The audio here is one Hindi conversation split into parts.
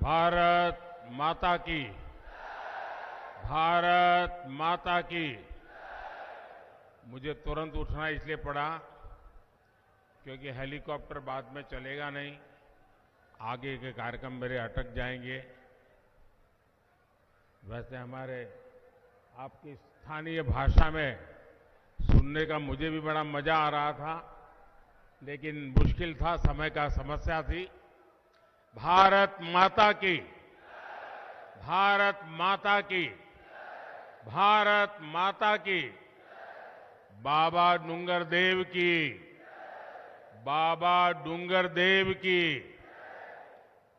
भारत माता की। भारत माता की। मुझे तुरंत उठना इसलिए पड़ा क्योंकि हेलीकॉप्टर बाद में चलेगा नहीं, आगे के कार्यक्रम मेरे अटक जाएंगे। वैसे हमारे आपकी स्थानीय भाषा में सुनने का मुझे भी बड़ा मजा आ रहा था, लेकिन मुश्किल था, समय का समस्या थी। भारत माता की। भारत माता की। भारत माता की। बाबा डूंगर देव की। बाबा डूंगर देव की।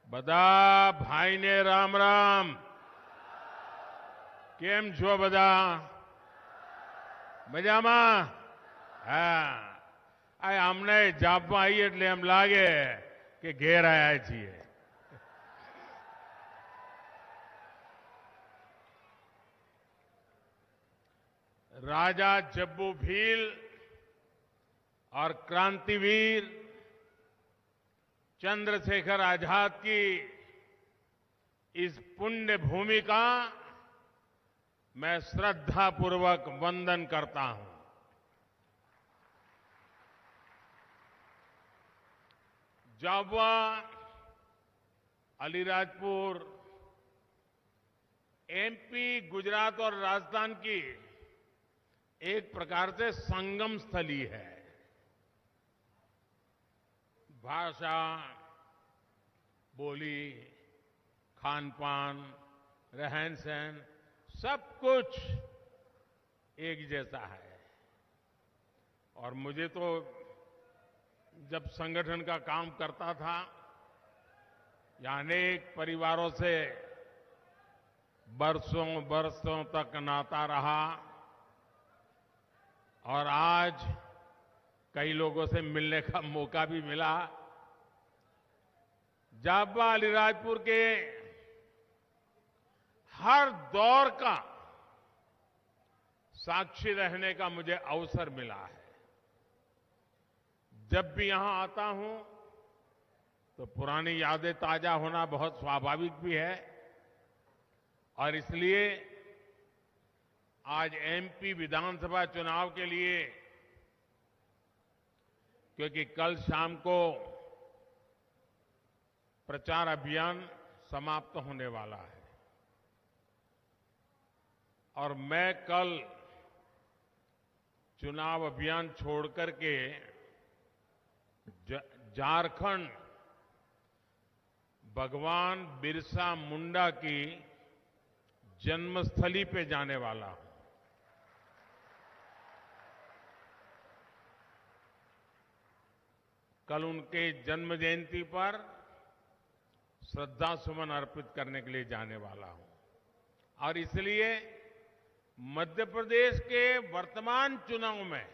बदा भाई ने राम राम। केम छो बदा? मजाમાં? હા, અમને જાપમાં આવી એટલે એમ લાગે કે ઘેર આવ્યા છીએ। राजा जब्बू भील और क्रांतिवीर चंद्रशेखर आजाद की इस पुण्य भूमि का मैं श्रद्धापूर्वक वंदन करता हूं। जाबुआ, अलीराजपुर, एमपी, गुजरात और राजस्थान की एक प्रकार से संगम स्थली है। भाषा, बोली, खान पान, रहन सहन सब कुछ एक जैसा है। और मुझे तो जब संगठन का काम करता था, या अनेक परिवारों से बरसों बरसों तक नाता रहा, और आज कई लोगों से मिलने का मौका भी मिला। जाबुआ, अलीराजपुर के हर दौर का साक्षी रहने का मुझे अवसर मिला है। जब भी यहां आता हूं तो पुरानी यादें ताजा होना बहुत स्वाभाविक भी है, और इसलिए आज एमपी विधानसभा चुनाव के लिए, क्योंकि कल शाम को प्रचार अभियान समाप्त होने वाला है, और मैं कल चुनाव अभियान छोड़ करके झारखंड भगवान बिरसा मुंडा की जन्मस्थली पे जाने वाला हूं। कल उनके जन्म जयंती पर श्रद्धा सुमन अर्पित करने के लिए जाने वाला हूं, और इसलिए मध्य प्रदेश के वर्तमान चुनाव में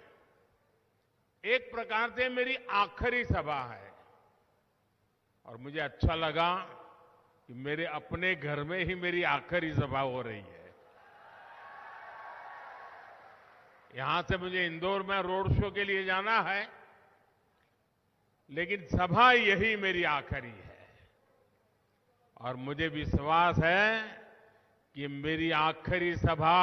एक प्रकार से मेरी आखिरी सभा है। और मुझे अच्छा लगा कि मेरे अपने घर में ही मेरी आखिरी सभा हो रही है। यहां से मुझे इंदौर में रोड शो के लिए जाना है, लेकिन सभा यही मेरी आखिरी है। और मुझे विश्वास है कि मेरी आखिरी सभा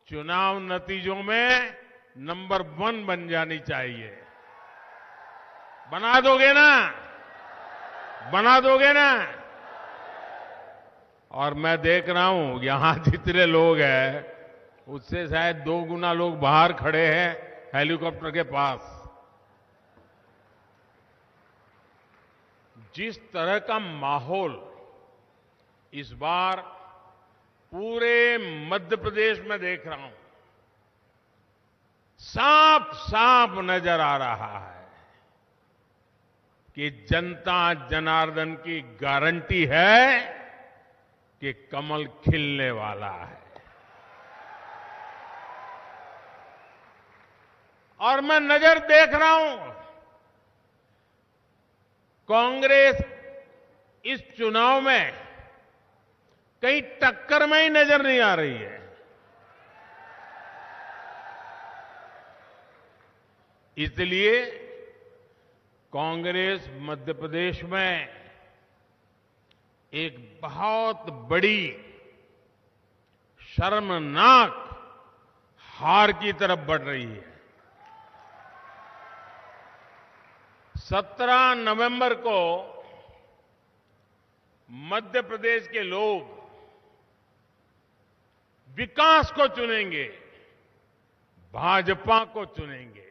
चुनाव नतीजों में नंबर 1 बन जानी चाहिए। बना दोगे ना? बना दोगे ना? और मैं देख रहा हूं यहां जितने लोग हैं उससे शायद 2 गुना लोग बाहर खड़े हैं हेलीकॉप्टर के पास। जिस तरह का माहौल इस बार पूरे मध्य प्रदेश में देख रहा हूं, साफ साफ नजर आ रहा है कि जनता जनार्दन की गारंटी है कि कमल खिलने वाला है। और मैं नजर देख रहा हूं, कांग्रेस इस चुनाव में कहीं टक्कर में ही नजर नहीं आ रही है। इसलिए कांग्रेस मध्य प्रदेश में एक बहुत बड़ी शर्मनाक हार की तरफ बढ़ रही है। 17 नवंबर को मध्य प्रदेश के लोग विकास को चुनेंगे, भाजपा को चुनेंगे।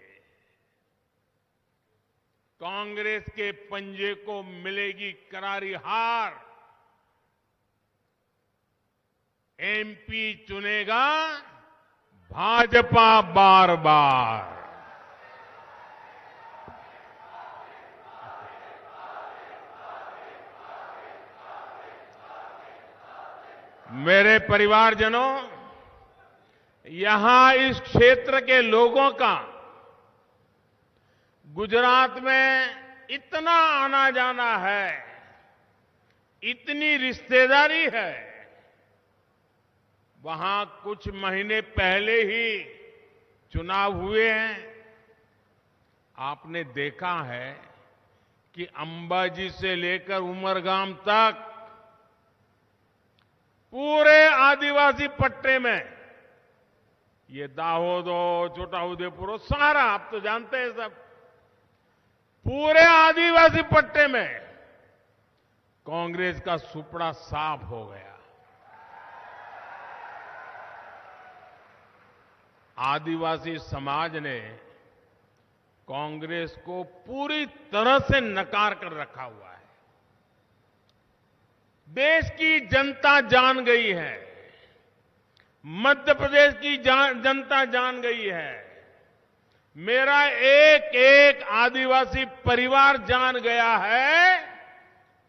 कांग्रेस के पंजे को मिलेगी करारी हार। एमपी चुनेगा भाजपा बार बार। मेरे परिवारजनों, यहां इस क्षेत्र के लोगों का गुजरात में इतना आना जाना है, इतनी रिश्तेदारी है। वहां कुछ महीने पहले ही चुनाव हुए हैं। आपने देखा है कि अंबाजी से लेकर उमरगाम तक पूरे आदिवासी पट्टे में, ये दाहोद हो, छोटा उदेपुर हो, सारा आप तो जानते हैं सब, पूरे आदिवासी पट्टे में कांग्रेस का सुपड़ा साफ हो गया। आदिवासी समाज ने कांग्रेस को पूरी तरह से नकार कर रखा हुआ है। देश की जनता जान गई है, मध्य प्रदेश की जनता जान गई है, मेरा एक एक आदिवासी परिवार जान गया है,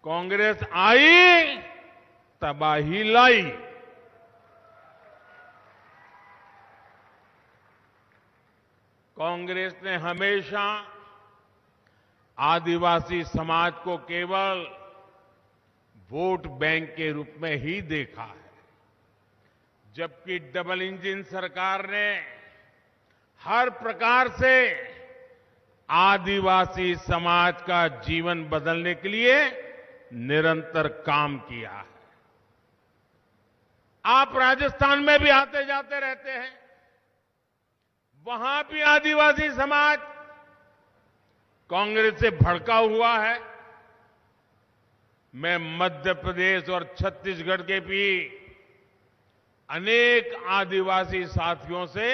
कांग्रेस आई तबाही लाई। कांग्रेस ने हमेशा आदिवासी समाज को केवल वोट बैंक के रूप में ही देखा है, जबकि डबल इंजन सरकार ने हर प्रकार से आदिवासी समाज का जीवन बदलने के लिए निरंतर काम किया है। आप राजस्थान में भी आते जाते रहते हैं, वहां भी आदिवासी समाज कांग्रेस से भड़का हुआ है। मैं मध्य प्रदेश और छत्तीसगढ़ के भी अनेक आदिवासी साथियों से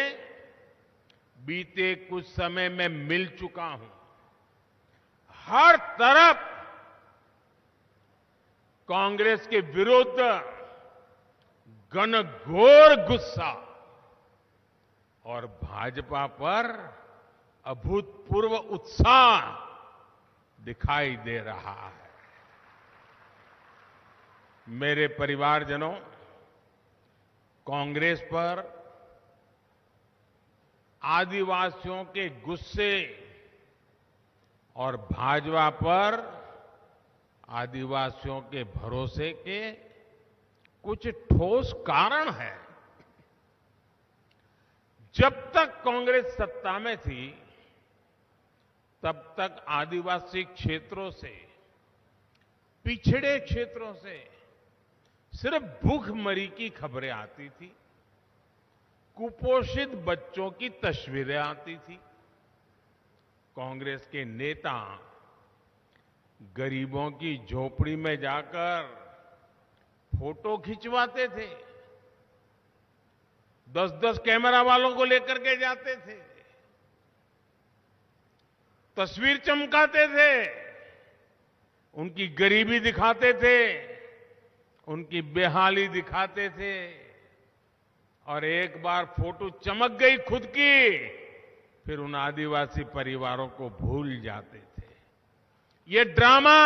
बीते कुछ समय में मिल चुका हूं। हर तरफ कांग्रेस के विरुद्ध घनघोर गुस्सा और भाजपा पर अभूतपूर्व उत्साह दिखाई दे रहा है। मेरे परिवारजनों, कांग्रेस पर आदिवासियों के गुस्से और भाजपा पर आदिवासियों के भरोसे के कुछ ठोस कारण हैं। जब तक कांग्रेस सत्ता में थी, तब तक आदिवासी क्षेत्रों से, पिछड़े क्षेत्रों से सिर्फ भूखमरी की खबरें आती थी, कुपोषित बच्चों की तस्वीरें आती थी। कांग्रेस के नेता गरीबों की झोपड़ी में जाकर फोटो खिंचवाते थे, 10-10 कैमरा वालों को लेकर के जाते थे, तस्वीर चमकाते थे, उनकी गरीबी दिखाते थे, उनकी बेहाली दिखाते थे, और एक बार फोटो चमक गई खुद की, फिर उन आदिवासी परिवारों को भूल जाते थे। ये ड्रामा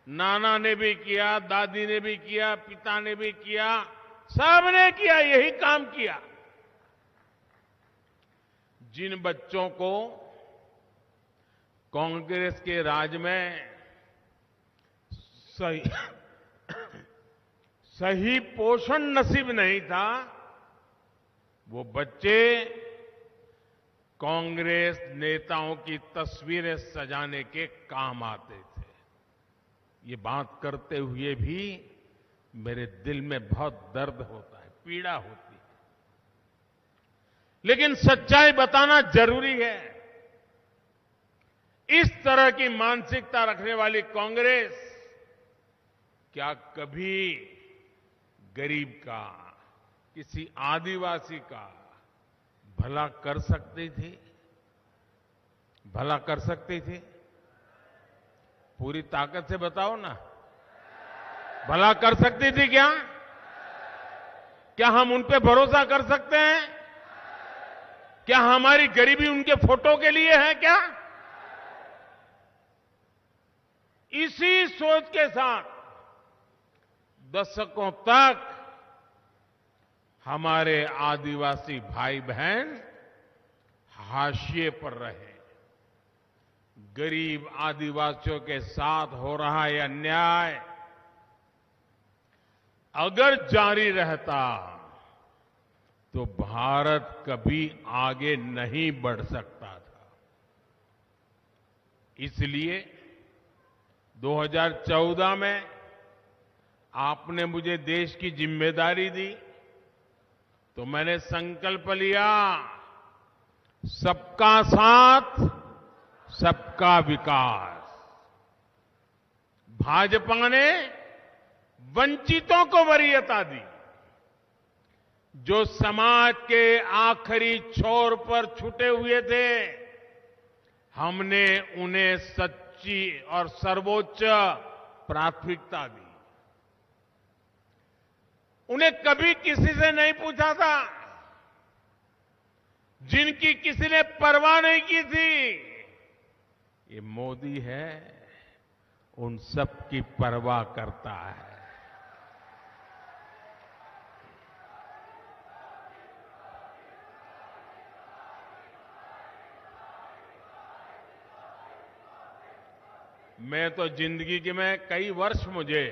नाना ने भी किया, दादी ने भी किया, पिता ने भी किया, सबने किया, यही काम किया। जिन बच्चों को कांग्रेस के राज में सही पोषण नसीब नहीं था, वो बच्चे कांग्रेस नेताओं की तस्वीरें सजाने के काम आते थे। ये बात करते हुए भी मेरे दिल में बहुत दर्द होता है, पीड़ा होती है। लेकिन सच्चाई बताना जरूरी है। इस तरह की मानसिकता रखने वाली कांग्रेस क्या कभी गरीब का, किसी आदिवासी का भला कर सकती थी? भला कर सकती थी? पूरी ताकत से बताओ ना, भला कर सकती थी क्या? क्या हम उन पे भरोसा कर सकते हैं? क्या हमारी गरीबी उनके फोटो के लिए है क्या? इसी सोच के साथ दशकों तक हमारे आदिवासी भाई बहन हाशिए पर रहे। गरीब आदिवासियों के साथ हो रहा यह अन्याय अगर जारी रहता तो भारत कभी आगे नहीं बढ़ सकता था। इसलिए 2014 में आपने मुझे देश की जिम्मेदारी दी तो मैंने संकल्प लिया, सबका साथ, सबका विकास। भाजपा ने वंचितों को वरीयता दी। जो समाज के आखिरी छोर पर छूटे हुए थे, हमने उन्हें सच्ची और सर्वोच्च प्राथमिकता दी। उन्हें कभी किसी से नहीं पूछा था, जिनकी किसी ने परवाह नहीं की थी। ये मोदी है, उन सब की परवाह करता है। मैं तो जिंदगी के में कई वर्ष मुझे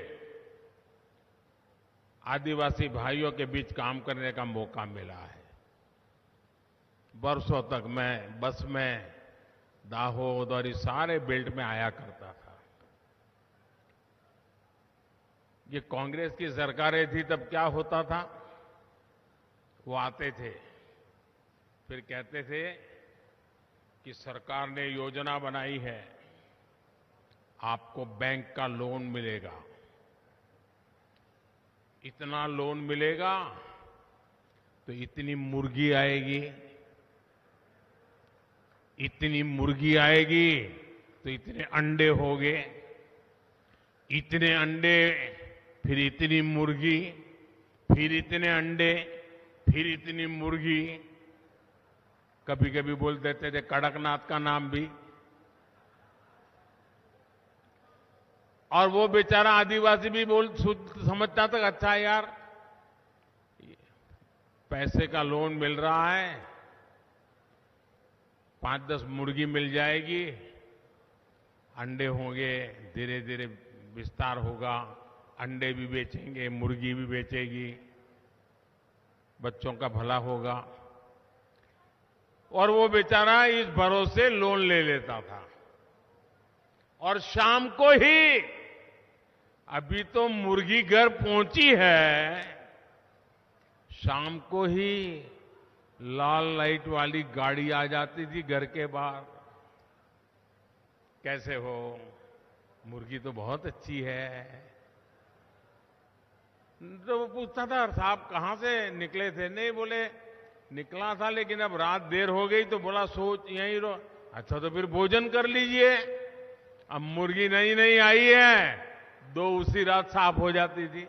आदिवासी भाइयों के बीच काम करने का मौका मिला है। वर्षों तक मैं बस में दाहोद और इस सारे बेल्ट में आया करता था। ये कांग्रेस की सरकारें थी तब क्या होता था, वो आते थे, फिर कहते थे कि सरकार ने योजना बनाई है, आपको बैंक का लोन मिलेगा, इतना लोन मिलेगा तो इतनी मुर्गी आएगी, इतनी मुर्गी आएगी तो इतने अंडे होंगे, इतने अंडे, फिर इतनी मुर्गी, फिर इतने अंडे, फिर इतनी मुर्गी। कभी कभी बोल देते थे कड़कनाथ का नाम भी। और वो बेचारा आदिवासी भी समझता था अच्छा यार, पैसे का लोन मिल रहा है, 5-10 मुर्गी मिल जाएगी, अंडे होंगे, धीरे धीरे विस्तार होगा, अंडे भी बेचेंगे, मुर्गी भी बेचेगी, बच्चों का भला होगा। और वो बेचारा इस भरोसे लोन ले लेता था। और शाम को ही, अभी तो मुर्गी घर पहुंची है, शाम को ही लाल लाइट वाली गाड़ी आ जाती थी घर के बाहर। कैसे हो, मुर्गी तो बहुत अच्छी है। तो वो पूछता था साहब कहां से निकले थे? नहीं, बोले निकला था लेकिन अब रात देर हो गई तो बोला सोच यहीं रहो। अच्छा तो फिर भोजन कर लीजिए। अब मुर्गी नई नई आई है, 2 उसी रात साफ हो जाती थी।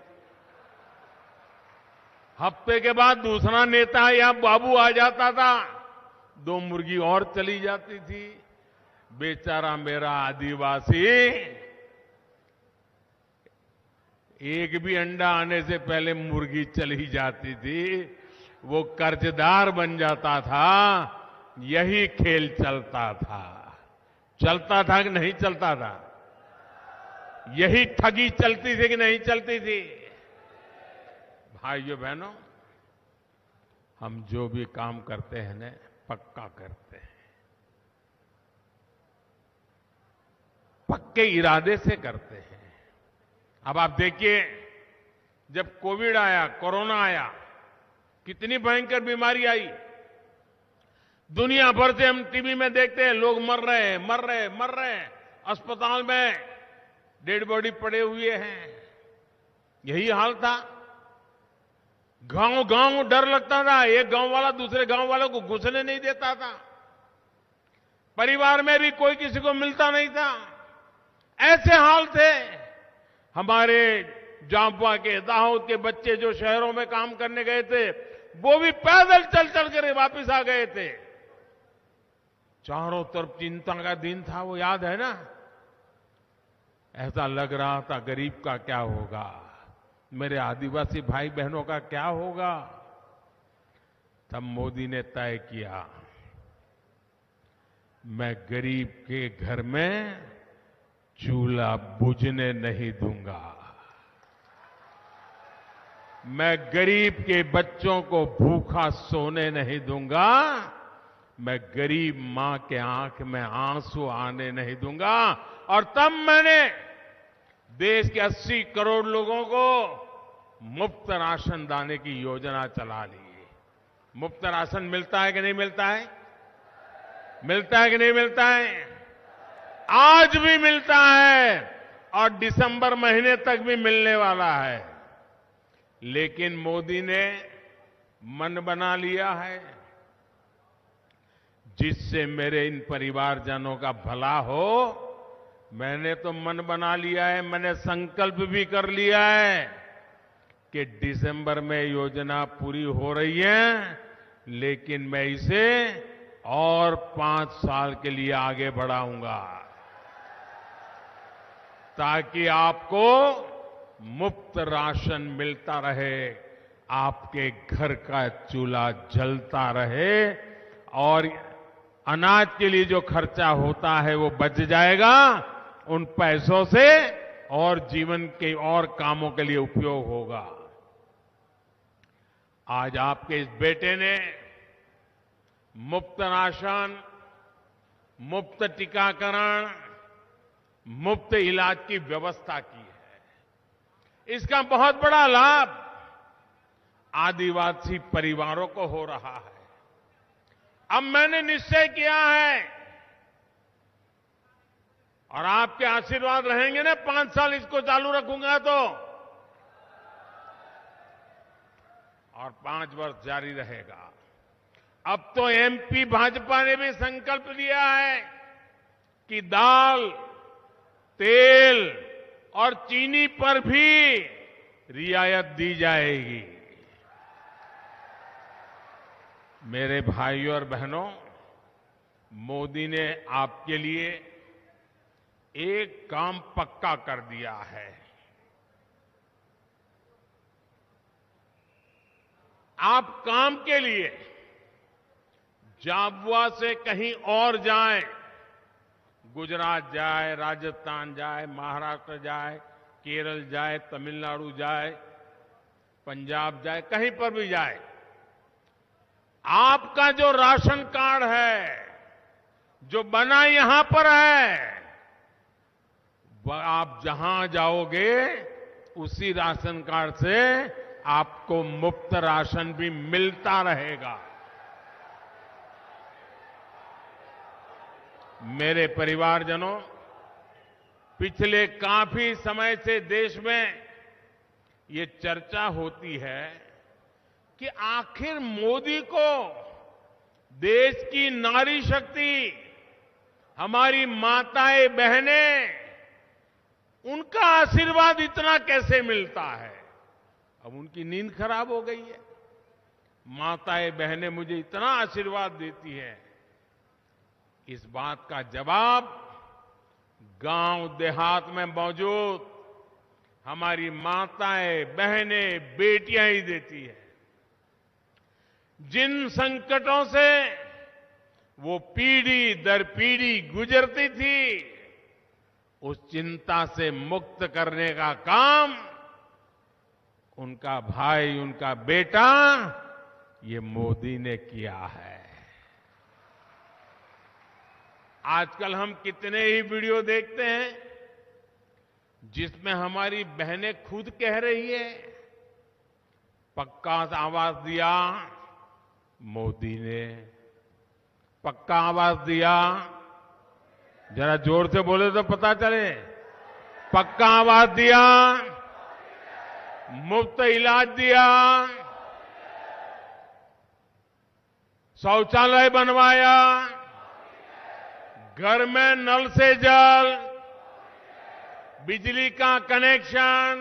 हफ्ते के बाद दूसरा नेता या बाबू आ जाता था, 2 मुर्गी और चली जाती थी। बेचारा मेरा आदिवासी एक भी अंडा आने से पहले मुर्गी चली जाती थी, वो कर्जदार बन जाता था। यही खेल चलता था। चलता था कि नहीं चलता था? यही ठगी चलती थी कि नहीं चलती थी? भाइयों बहनों, हम जो भी काम करते हैं ना, पक्का करते हैं, पक्के इरादे से करते हैं। अब आप देखिए, जब कोविड आया, कोरोना आया, कितनी भयंकर बीमारी आई। दुनिया भर से हम टीवी में देखते हैं, लोग मर रहे हैं, अस्पताल में डेड बॉडी पड़े हुए हैं। यही हाल था। गांव गांव डर लगता था, एक गांव वाला दूसरे गांव वालों को घुसने नहीं देता था। परिवार में भी कोई किसी को मिलता नहीं था। ऐसे हाल थे। हमारे जांबुआ के, दाहोद के बच्चे जो शहरों में काम करने गए थे, वो भी पैदल चल चल कर वापस आ गए थे। चारों तरफ चिंता का दिन था, वो याद है ना। ऐसा लग रहा था गरीब का क्या होगा, मेरे आदिवासी भाई बहनों का क्या होगा। तब मोदी ने तय किया, मैं गरीब के घर में चूल्हा बुझने नहीं दूंगा, मैं गरीब के बच्चों को भूखा सोने नहीं दूंगा, मैं गरीब मां के आंख में आंसू आने नहीं दूंगा। और तब मैंने देश के 80 करोड़ लोगों को मुफ्त राशन दाने की योजना चला ली। मुफ्त राशन मिलता है कि नहीं मिलता है? मिलता है कि नहीं मिलता है? आज भी मिलता है और दिसंबर महीने तक भी मिलने वाला है। लेकिन मोदी ने मन बना लिया है, जिससे मेरे इन परिवारजनों का भला हो। मैंने तो मन बना लिया है, मैंने संकल्प भी कर लिया है कि दिसंबर में योजना पूरी हो रही है, लेकिन मैं इसे और 5 साल के लिए आगे बढ़ाऊंगा, ताकि आपको मुफ्त राशन मिलता रहे, आपके घर का चूल्हा जलता रहे और अनाज के लिए जो खर्चा होता है वो बच जाएगा। उन पैसों से और जीवन के और कामों के लिए उपयोग होगा। आज आपके इस बेटे ने मुफ्त राशन, मुफ्त टीकाकरण, मुफ्त इलाज की व्यवस्था की है। इसका बहुत बड़ा लाभ आदिवासी परिवारों को हो रहा है। अब मैंने निश्चय किया है और आपके आशीर्वाद रहेंगे ना, 5 साल इसको चालू रखूंगा तो, और 5 वर्ष जारी रहेगा। अब तो एमपी भाजपा ने भी संकल्प लिया है कि दाल, तेल और चीनी पर भी रियायत दी जाएगी। मेरे भाइयों और बहनों, मोदी ने आपके लिए एक काम पक्का कर दिया है। आप काम के लिए झाबुआ से कहीं और जाएं, गुजरात जाए, राजस्थान जाए, महाराष्ट्र जाए, केरल जाए, तमिलनाडु जाए, पंजाब जाए, कहीं पर भी जाए, आपका जो राशन कार्ड है, जो बना यहां पर है, वह आप जहां जाओगे उसी राशन कार्ड से आपको मुफ्त राशन भी मिलता रहेगा। मेरे परिवारजनों, पिछले काफी समय से देश में ये चर्चा होती है कि आखिर मोदी को देश की नारी शक्ति, हमारी माताएं बहनें, उनका आशीर्वाद इतना कैसे मिलता है। अब उनकी नींद खराब हो गई है। माताएं बहनें मुझे इतना आशीर्वाद देती हैं, इस बात का जवाब गांव देहात में मौजूद हमारी माताएं बहनें बेटियां ही देती है। जिन संकटों से वो पीढ़ी दर पीढ़ी गुजरती थी, उस चिंता से मुक्त करने का काम उनका भाई, उनका बेटा, ये मोदी ने किया है। आजकल हम कितने ही वीडियो देखते हैं जिसमें हमारी बहनें खुद कह रही है, पक्का आवास दिया मोदी ने, पक्का आवास दिया, जरा जोर से बोले तो पता चले, पक्का आवास दिया, मुफ्त इलाज दिया, शौचालय बनवाया, घर में नल से जल, बिजली का कनेक्शन,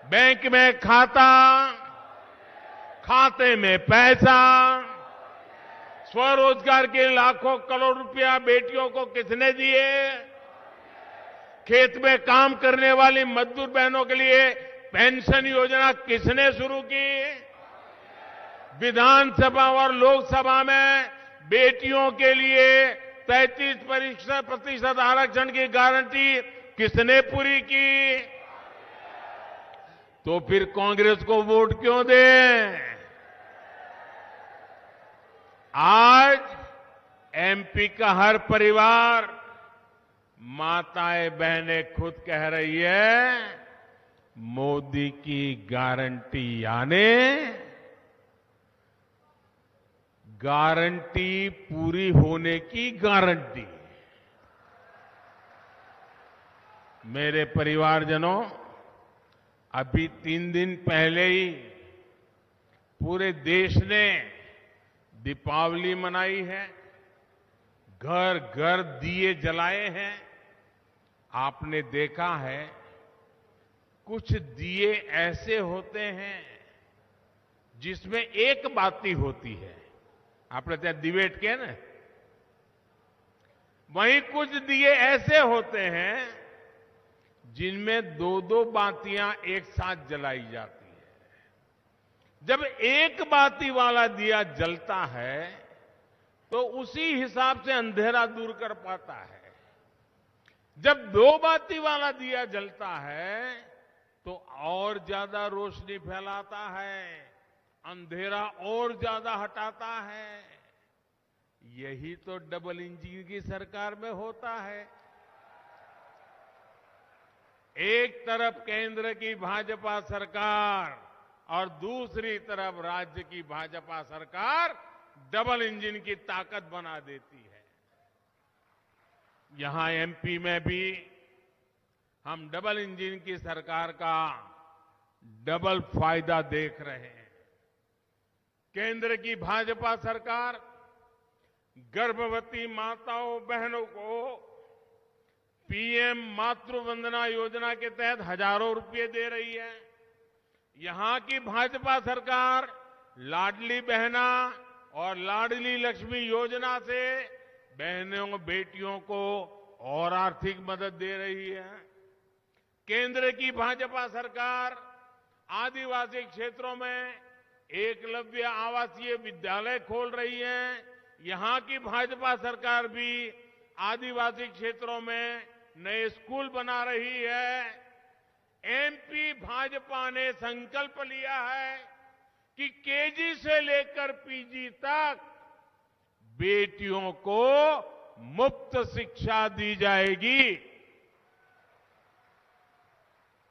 बैंक में खाता, खाते में पैसा, स्वरोजगार के लाखों करोड़ रुपया बेटियों को किसने दिए, खेत में काम करने वाली मजदूर बहनों के लिए पेंशन योजना किसने शुरू की, विधानसभा और लोकसभा में बेटियों के लिए 33% आरक्षण की गारंटी किसने पूरी की। तो फिर कांग्रेस को वोट क्यों दें? आज एमपी का हर परिवार, माताएं बहनें खुद कह रही है, मोदी की गारंटी यानी गारंटी पूरी होने की गारंटी। मेरे परिवारजनों, अभी 3 दिन पहले ही पूरे देश ने दीपावली मनाई है, घर घर दिए जलाए हैं। आपने देखा है, कुछ दिए ऐसे होते हैं जिसमें एक बाती होती है, आपने ત્યાં दिवेट के ना, वहीं कुछ दिए ऐसे होते हैं जिनमें 2-2 बातियां एक साथ जलाई जाती है। जब एक बाती वाला दिया जलता है तो उसी हिसाब से अंधेरा दूर कर पाता है। जब 2 बाती वाला दिया जलता है तो और ज्यादा रोशनी फैलाता है, अंधेरा और ज्यादा हटाता है। यही तो डबल इंजन की सरकार में होता है। एक तरफ केंद्र की भाजपा सरकार और दूसरी तरफ राज्य की भाजपा सरकार डबल इंजन की ताकत बना देती है। यहां एमपी में भी हम डबल इंजन की सरकार का डबल फायदा देख रहे हैं। केंद्र की भाजपा सरकार गर्भवती माताओं बहनों को पीएम मातृ वंदना योजना के तहत हजारों रुपए दे रही है। यहां की भाजपा सरकार लाडली बहना और लाडली लक्ष्मी योजना से बहनों बेटियों को और आर्थिक मदद दे रही है। केंद्र की भाजपा सरकार आदिवासी क्षेत्रों में एकलव्य आवासीय विद्यालय खोल रही है। यहां की भाजपा सरकार भी आदिवासी क्षेत्रों में नए स्कूल बना रही है। एमपी भाजपा ने संकल्प लिया है कि केजी से लेकर पीजी तक बेटियों को मुफ्त शिक्षा दी जाएगी।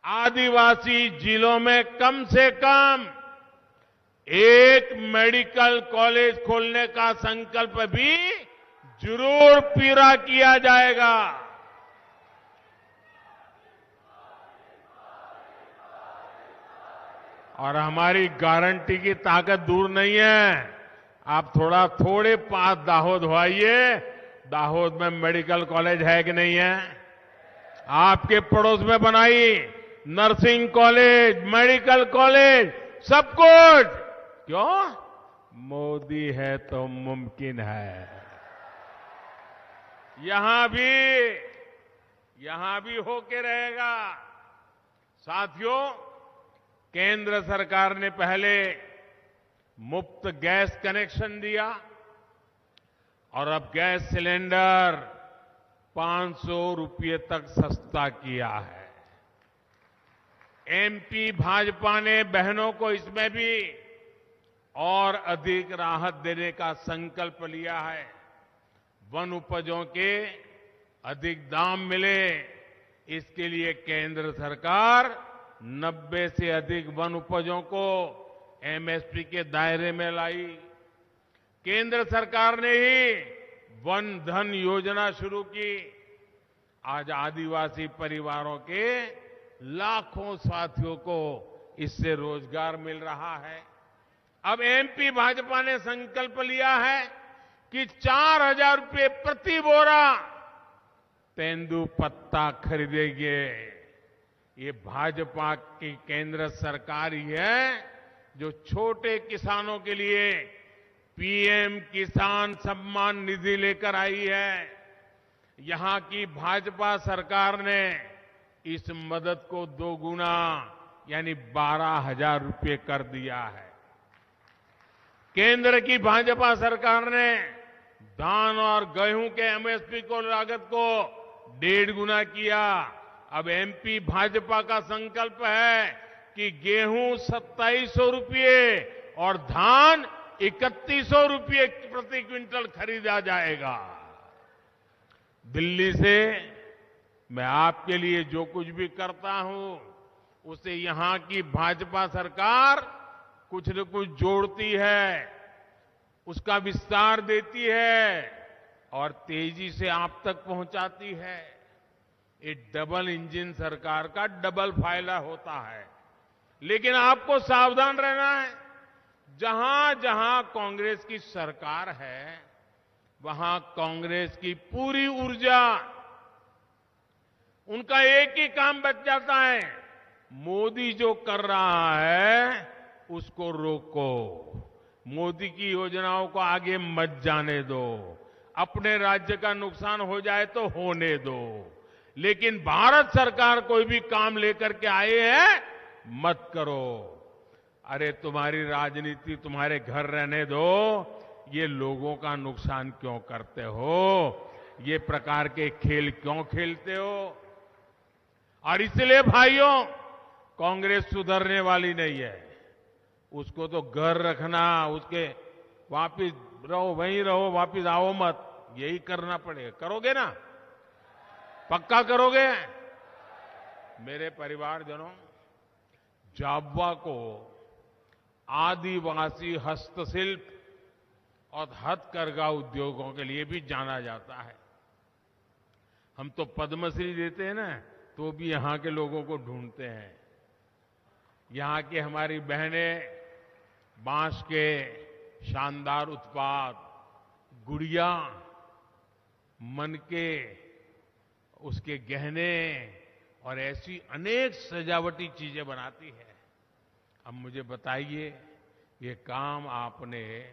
आदिवासी जिलों में कम से कम एक मेडिकल कॉलेज खोलने का संकल्प भी जरूर पूरा किया जाएगा। और हमारी गारंटी की ताकत दूर नहीं है। आप थोड़े पास दाहोद हो आइए, दाहोद में मेडिकल कॉलेज है कि नहीं है? आपके पड़ोस में बनाई नर्सिंग कॉलेज, मेडिकल कॉलेज, सब कुछ। क्यों? मोदी है तो मुमकिन है। यहां भी होके रहेगा। साथियों, केंद्र सरकार ने पहले मुफ्त गैस कनेक्शन दिया और अब गैस सिलेंडर 500 रुपये तक सस्ता किया है। एमपी भाजपा ने बहनों को इसमें भी और अधिक राहत देने का संकल्प लिया है। वन उपजों के अधिक दाम मिले, इसके लिए केंद्र सरकार 90 से अधिक वन उपजों को एमएसपी के दायरे में लाई। केंद्र सरकार ने ही वन धन योजना शुरू की। आज आदिवासी परिवारों के लाखों साथियों को इससे रोजगार मिल रहा है। अब एमपी भाजपा ने संकल्प लिया है कि 4,000 रुपये प्रति बोरा तेंदुपत्ता खरीदेंगे। ये भाजपा की केंद्र सरकार ही है जो छोटे किसानों के लिए पीएम किसान सम्मान निधि लेकर आई है। यहां की भाजपा सरकार ने इस मदद को दोगुना यानी 12,000 रुपये कर दिया है। केंद्र की भाजपा सरकार ने धान और गेहूं के एमएसपी को लागत को 1.5 गुना किया। अब एमपी भाजपा का संकल्प है कि गेहूं 2700 रुपये और धान 3100 रुपये प्रति क्विंटल खरीदा जाएगा। दिल्ली से मैं आपके लिए जो कुछ भी करता हूं उसे यहां की भाजपा सरकार कुछ न कुछ जोड़ती है, उसका विस्तार देती है और तेजी से आप तक पहुंचाती है। ये डबल इंजन सरकार का डबल फायदा होता है। लेकिन आपको सावधान रहना है। जहां जहां कांग्रेस की सरकार है वहां कांग्रेस की पूरी ऊर्जा, उनका एक ही काम बच जाता है, मोदी जो कर रहा है उसको रोको, मोदी की योजनाओं को आगे मत जाने दो, अपने राज्य का नुकसान हो जाए तो होने दो, लेकिन भारत सरकार कोई भी काम लेकर के आए हैं मत करो। अरे तुम्हारी राजनीति तुम्हारे घर रहने दो, ये लोगों का नुकसान क्यों करते हो, ये प्रकार के खेल क्यों खेलते हो। और इसलिए भाइयों, कांग्रेस सुधरने वाली नहीं है। उसको तो घर रखना, उसके वापिस रहो, वहीं रहो, वापिस आओ मत, यही करना पड़ेगा। करोगे ना? पक्का करोगे? मेरे परिवारजनों, जाब्वा को आदिवासी हस्तशिल्प और हथकरघा उद्योगों के लिए भी जाना जाता है। हम तो पद्मश्री देते हैं ना, तो भी यहां के लोगों को ढूंढते हैं। यहां की हमारी बहनें बांस के शानदार उत्पाद, गुड़िया, मनके, उसके गहने और ऐसी अनेक सजावटी चीजें बनाती है। अब मुझे बताइए, ये काम आपने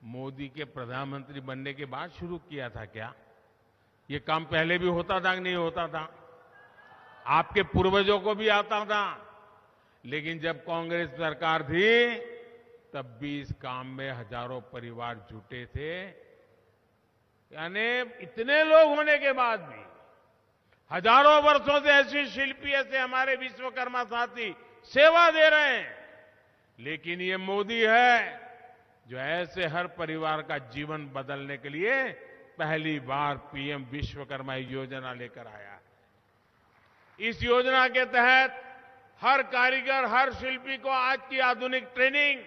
मोदी के प्रधानमंत्री बनने के बाद शुरू किया था क्या? ये काम पहले भी होता था कि नहीं होता था? आपके पूर्वजों को भी आता था, लेकिन जब कांग्रेस सरकार थी तब भी इस काम में हजारों परिवार जुटे थे। यानी इतने लोग होने के बाद भी हजारों वर्षों से ऐसी शिल्पी, ऐसे हमारे विश्वकर्मा साथी सेवा दे रहे हैं। लेकिन ये मोदी है जो ऐसे हर परिवार का जीवन बदलने के लिए पहली बार पीएम विश्वकर्मा योजना लेकर आया है। इस योजना के तहत हर कारीगर, हर शिल्पी को आज की आधुनिक ट्रेनिंग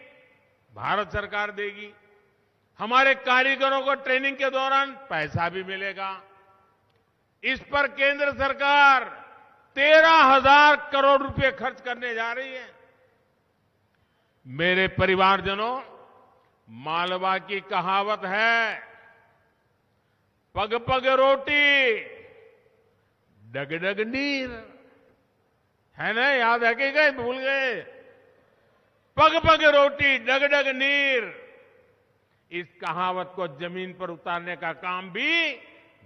भारत सरकार देगी। हमारे कारीगरों को ट्रेनिंग के दौरान पैसा भी मिलेगा। इस पर केंद्र सरकार 13,000 करोड़ रुपए खर्च करने जा रही है। मेरे परिवारजनों, मालवा की कहावत है, पग पग रोटी डग डग नीर, है ना? याद है कि गए, भूल गए? पग पग रोटी डग डग नीर, इस कहावत को जमीन पर उतारने का काम भी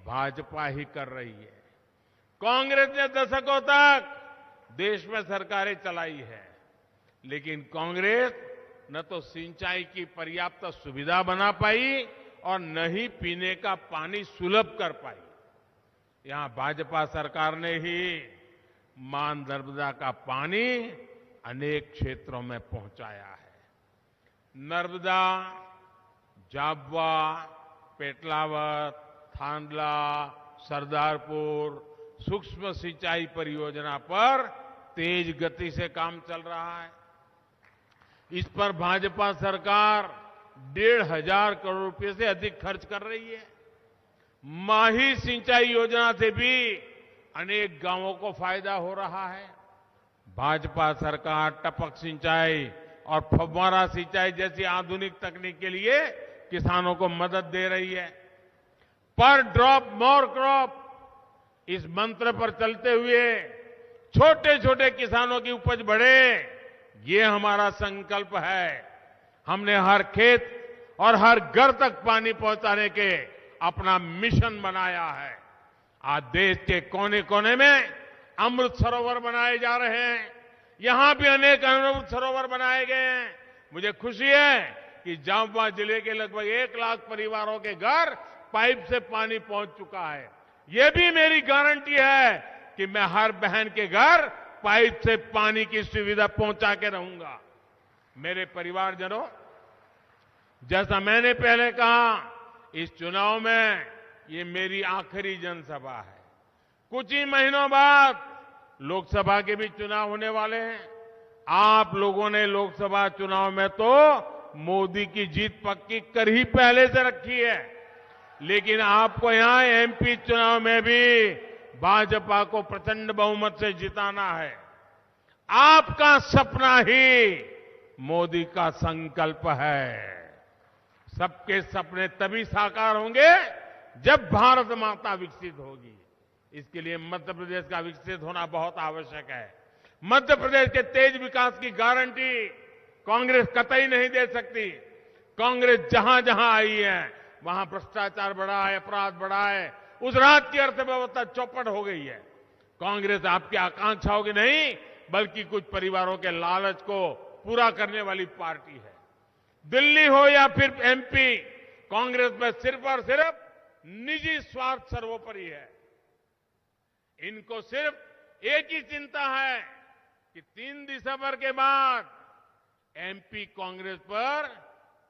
भाजपा ही कर रही है। कांग्रेस ने दशकों तक देश में सरकारें चलाई है, लेकिन कांग्रेस न तो सिंचाई की पर्याप्त सुविधा बना पाई और न ही पीने का पानी सुलभ कर पाई। यहां भाजपा सरकार ने ही मां नर्मदा का पानी अनेक क्षेत्रों में पहुंचाया है। नर्मदा, जाबवा, पेटलावत, थांदला, सरदारपुर, सूक्ष्म सिंचाई परियोजना पर तेज गति से काम चल रहा है। इस पर भाजपा सरकार 1,500 करोड़ रुपए से अधिक खर्च कर रही है। माही सिंचाई योजना से भी अनेक गांवों को फायदा हो रहा है। भाजपा सरकार टपक सिंचाई और फव्वारा सिंचाई जैसी आधुनिक तकनीक के लिए किसानों को मदद दे रही है। पर ड्रॉप मोर क्रॉप इस मंत्र पर चलते हुए छोटे छोटे किसानों की उपज बढ़े, ये हमारा संकल्प है। हमने हर खेत और हर घर तक पानी पहुंचाने के अपना मिशन बनाया है। आज देश के कोने कोने में अमृत सरोवर बनाए जा रहे हैं। यहां भी अनेक अमृत सरोवर बनाए गए हैं। मुझे खुशी है कि झाबुआ जिले के लगभग 1 लाख परिवारों के घर पाइप से पानी पहुंच चुका है। यह भी मेरी गारंटी है कि मैं हर बहन के घर पाइप से पानी की सुविधा पहुंचा के रहूंगा। मेरे परिवारजनों, जैसा मैंने पहले कहा, इस चुनाव में ये मेरी आखिरी जनसभा है। कुछ ही महीनों बाद लोकसभा के भी चुनाव होने वाले हैं। आप लोगों ने लोकसभा चुनाव में तो मोदी की जीत पक्की कर ही पहले से रखी है, लेकिन आपको यहां एमपी चुनाव में भी भाजपा को प्रचंड बहुमत से जिताना है। आपका सपना ही मोदी का संकल्प है। सबके सपने तभी साकार होंगे जब भारत माता विकसित होगी। इसके लिए मध्य प्रदेश का विकसित होना बहुत आवश्यक है। मध्य प्रदेश के तेज विकास की गारंटी कांग्रेस कतई नहीं दे सकती। कांग्रेस जहां जहां आई है वहां भ्रष्टाचार बढ़ा है, अपराध बढ़ा है, उस राज्य की अर्थव्यवस्था चौपट हो गई है। कांग्रेस आपकी आकांक्षाओं की नहीं, बल्कि कुछ परिवारों के लालच को पूरा करने वाली पार्टी है। दिल्ली हो या फिर एमपी, कांग्रेस में सिर्फ और सिर्फ निजी स्वार्थ सर्वोपरि है। इनको सिर्फ एक ही चिंता है कि 3 दिसंबर के बाद एमपी कांग्रेस पर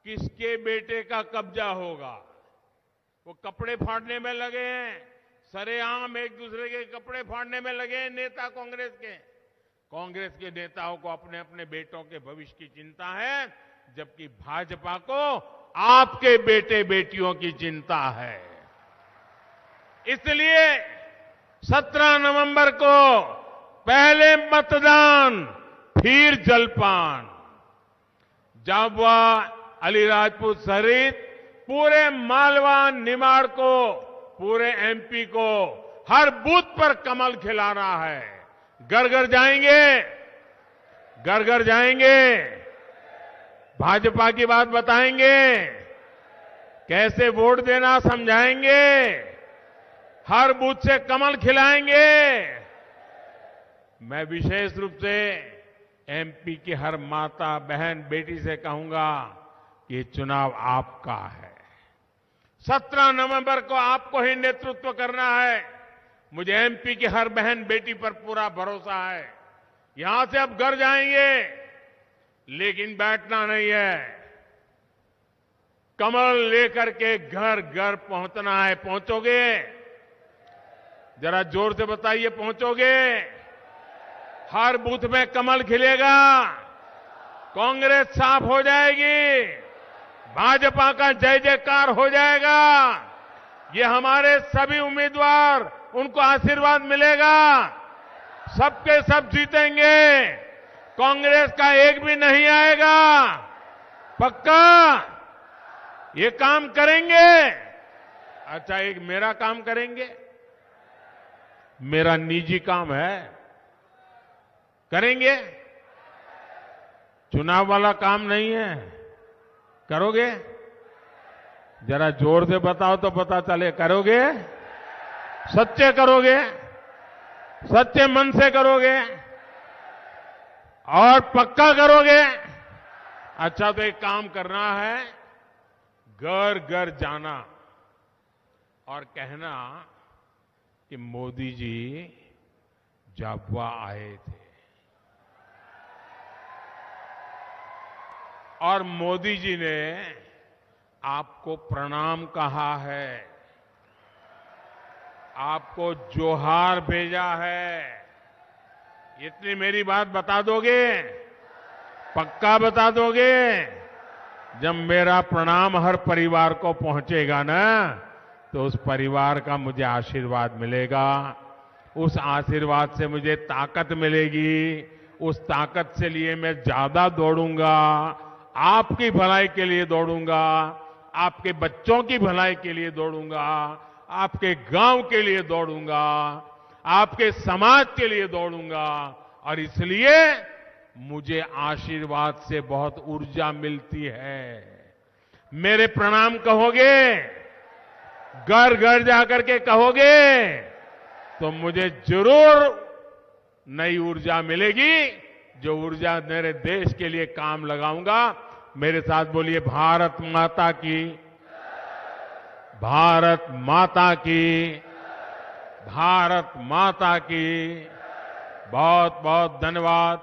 किसके बेटे का कब्जा होगा। वो कपड़े फाड़ने में लगे हैं, सरेआम एक दूसरे के कपड़े फाड़ने में लगे हैं नेता कांग्रेस के। कांग्रेस के नेताओं को अपने अपने बेटों के भविष्य की चिंता है, जबकि भाजपा को आपके बेटे बेटियों की चिंता है। इसलिए 17 नवंबर को पहले मतदान फिर जलपान। झाबुआ, अलीराजपुर सहित पूरे मालवा, निमाड़ को, पूरे एमपी को हर बूथ पर कमल खिलाना है। घर घर जाएंगे, घर घर जाएंगे, भाजपा की बात बताएंगे, कैसे वोट देना समझाएंगे, हर बूथ से कमल खिलाएंगे। मैं विशेष रूप से एमपी की हर माता, बहन, बेटी से कहूंगा कि ये चुनाव आपका है। 17 नवंबर को आपको ही नेतृत्व करना है। मुझे एमपी की हर बहन बेटी पर पूरा भरोसा है। यहां से अब घर जाएंगे, लेकिन बैठना नहीं है। कमल लेकर के घर घर पहुंचना है। पहुंचोगे? जरा जोर से बताइए, पहुंचोगे? हर बूथ में कमल खिलेगा, कांग्रेस साफ हो जाएगी, भाजपा का जय जयकार हो जाएगा। ये हमारे सभी उम्मीदवार, उनको आशीर्वाद मिलेगा, सबके सब जीतेंगे, कांग्रेस का एक भी नहीं आएगा। पक्का ये काम करेंगे? अच्छा, एक मेरा काम करेंगे, मेरा निजी काम है, करेंगे? चुनाव वाला काम नहीं है, करोगे? जरा जोर से बताओ तो पता चले। करोगे? सच्चे करोगे? सच्चे मन से करोगे और पक्का करोगे? अच्छा, तो एक काम करना है, घर घर जाना और कहना कि मोदी जी झाबुआ आए थे और मोदी जी ने आपको प्रणाम कहा है। आपको जोहार भेजा है। इतनी मेरी बात बता दोगे? पक्का बता दोगे? जब मेरा प्रणाम हर परिवार को पहुंचेगा ना, तो उस परिवार का मुझे आशीर्वाद मिलेगा। उस आशीर्वाद से मुझे ताकत मिलेगी। उस ताकत से लिए मैं ज्यादा दौड़ूंगा। आपकी भलाई के लिए दौड़ूंगा, आपके बच्चों की भलाई के लिए दौड़ूंगा, आपके गांव के लिए दौड़ूंगा, आपके समाज के लिए दौड़ूंगा। और इसलिए मुझे आशीर्वाद से बहुत ऊर्जा मिलती है। मेरे प्रणाम कहोगे? घर घर जाकर के कहोगे? तो मुझे जरूर नई ऊर्जा मिलेगी, जो ऊर्जा मेरे देश के लिए काम लगाऊंगा। मेरे साथ बोलिए, भारत माता की, भारत माता की, भारत माता की। बहुत बहुत धन्यवाद।